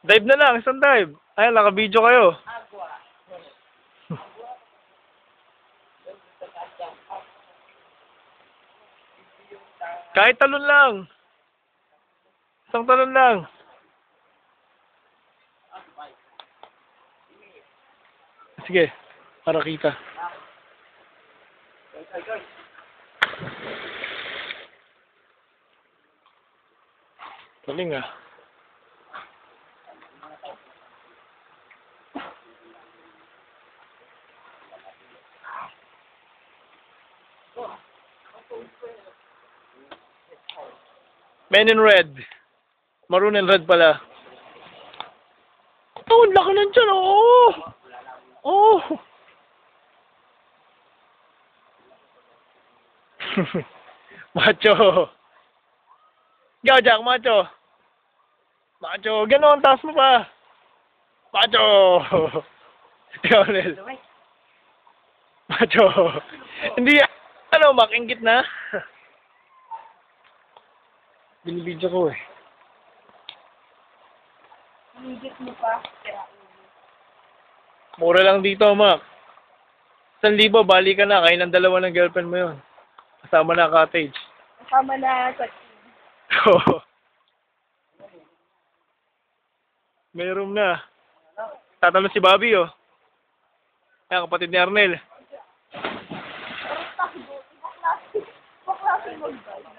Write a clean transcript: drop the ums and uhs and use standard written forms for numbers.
Dive na lang, isang dive. Ayan, naka-video kayo. Kahit talon lang. Isang talon lang. Sige, para kita. Galing ah. Men in red. Maroon and red pala. Oh, ang laki ng tiyan, oh! Oh! Macho! Go, Jack, macho! Macho! Ganon, taas mo pa! Macho! Ikaw, Nel. Macho! Hindi, ano, makingkit na? Binibidyo ko eh. Higit mo pa. Mura lang dito, Mac. 1,000, bali ka na. Kayo ng dalawa ng girlfriend mo yun. Kasama na cottage. Kasama na sa Oo. May room na. Tatanong si Bobby, oh. Yan, kapatid ni Arnel. Pero takbo. Ibang klase mag-drive.